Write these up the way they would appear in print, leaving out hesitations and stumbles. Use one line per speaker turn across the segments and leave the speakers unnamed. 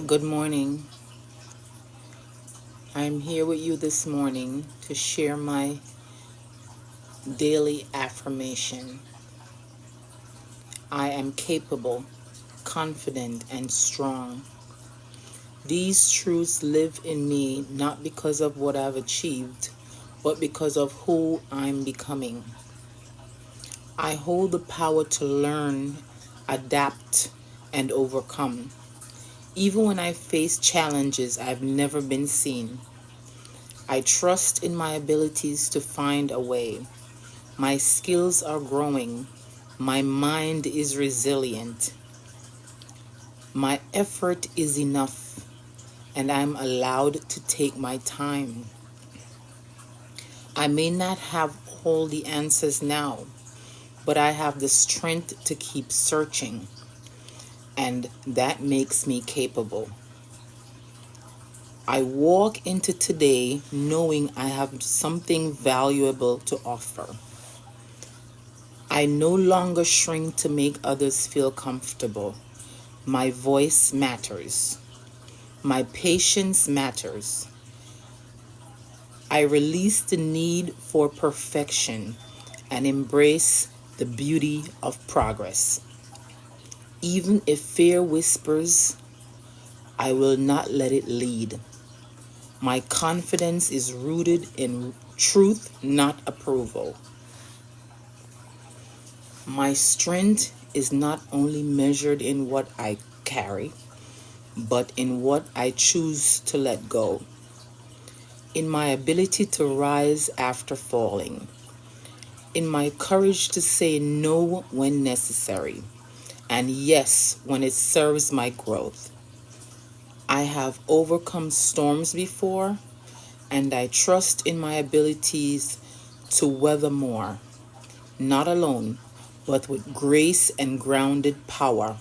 Good morning. I'm here with you this morning to share my daily affirmation. I am capable, confident, and strong. These truths live in me not because of what I've achieved, but because of who I'm becoming. I hold the power to learn, adapt, and overcome, even when I face challenges I've never been seen. I trust in my abilities to find a way. My skills are growing. My mind is resilient. My effort is enough, and I'm allowed to take my time. I may not have all the answers now, but I have the strength to keep searching, and that makes me capable. I walk into today knowing I have something valuable to offer. I no longer shrink to make others feel comfortable. My voice matters. My patience matters. I release the need for perfection and embrace the beauty of progress. Even if fear whispers, I will not let it lead. My confidence is rooted in truth, not approval. My strength is not only measured in what I carry, but in what I choose to let go. In my ability to rise after falling. In my courage to say no when necessary, and yes when it serves my growth. I have overcome storms before, and I trust in my abilities to weather more, not alone, but with grace and grounded power.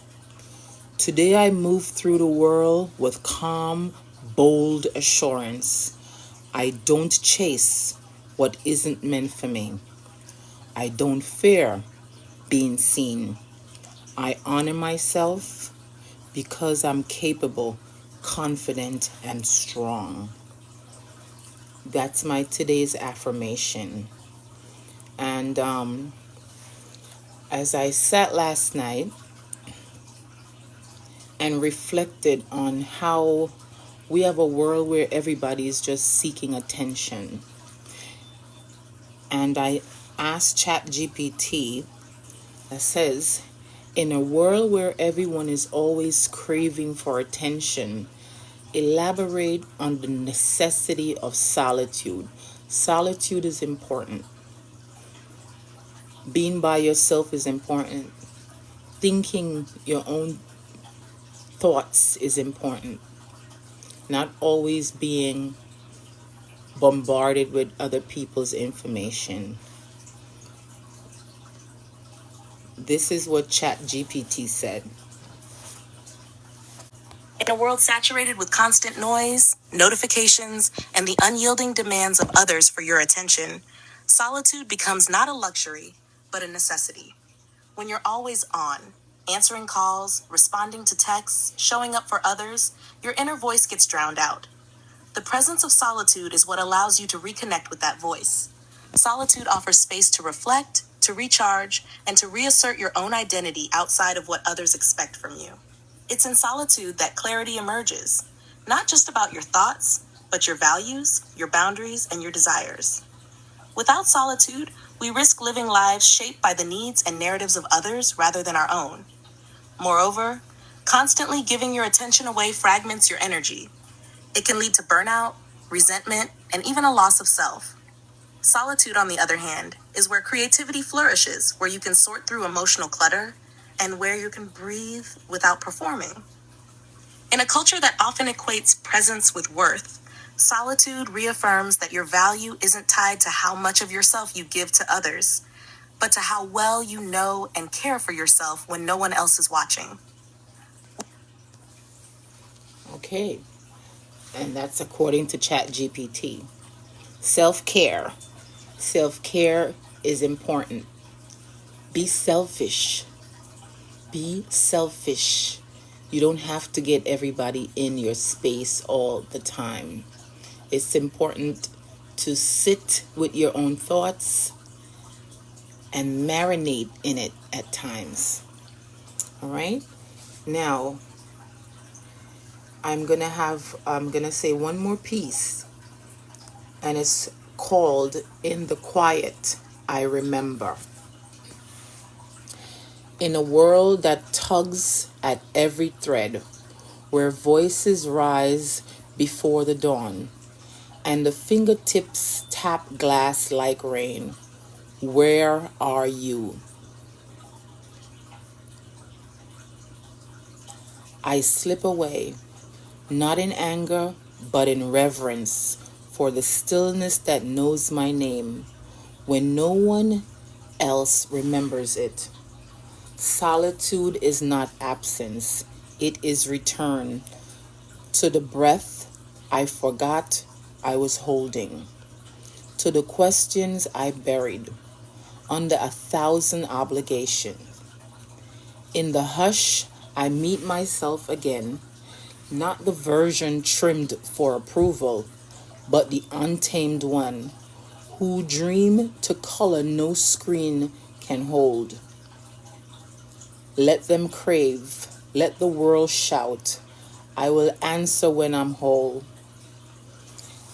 Today I move through the world with calm, bold assurance. I don't chase what isn't meant for me. I don't fear being seen. I honor myself because I'm capable, confident, and strong. That's my today's affirmation. And as I sat last night and reflected on how we have a world where everybody is just seeking attention, and I asked ChatGPT, that says, in a world where everyone is always craving for attention, elaborate on the necessity of solitude. Solitude is important. Being by yourself is important. Thinking your own thoughts is important. Not always being bombarded with other people's information. This is what ChatGPT said. In a world saturated with constant noise, notifications, and the unyielding demands of others for your attention, solitude becomes not a luxury, but a necessity. When you're always on, answering calls, responding to texts, showing up for others, your inner voice gets drowned out. The presence of solitude is what allows you to reconnect with that voice. Solitude offers space to reflect, to recharge, and to reassert your own identity outside of what others expect from you. It's in solitude that clarity emerges, not just about your thoughts, but your values, your boundaries, and your desires. Without solitude, we risk living lives shaped by the needs and narratives of others rather than our own. Moreover, constantly giving your attention away fragments your energy. It can lead to burnout, resentment, and even a loss of self. Solitude, on the other hand, is where creativity flourishes, where you can sort through emotional clutter, and where you can breathe without performing. In a culture that often equates presence with worth, solitude reaffirms that your value isn't tied to how much of yourself you give to others, but to how well you know and care for yourself when no one else is watching. Okay, and that's according to ChatGPT. Self-care. Self-care is important. Be selfish. Be selfish. You don't have to get everybody in your space all the time. It's important to sit with your own thoughts and marinate in it at times. All right? Now, I'm going to say one more piece, and it's called In the Quiet I Remember. In a world that tugs at every thread, where voices rise before the dawn, and the fingertips tap glass like rain, where are you? I slip away, not in anger, but in reverence for the stillness that knows my name when no one else remembers it. Solitude is not absence, it is return to the breath I forgot I was holding, to the questions I buried under 1,000 obligations. In the hush, I meet myself again, not the version trimmed for approval, but the untamed one who dream to color no screen can hold. Let them crave, let the world shout. I will answer when I'm whole.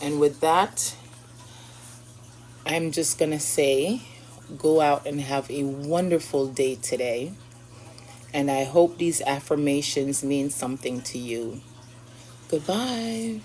And with that, I'm just going to say, go out and have a wonderful day today. And I hope these affirmations mean something to you. Goodbye.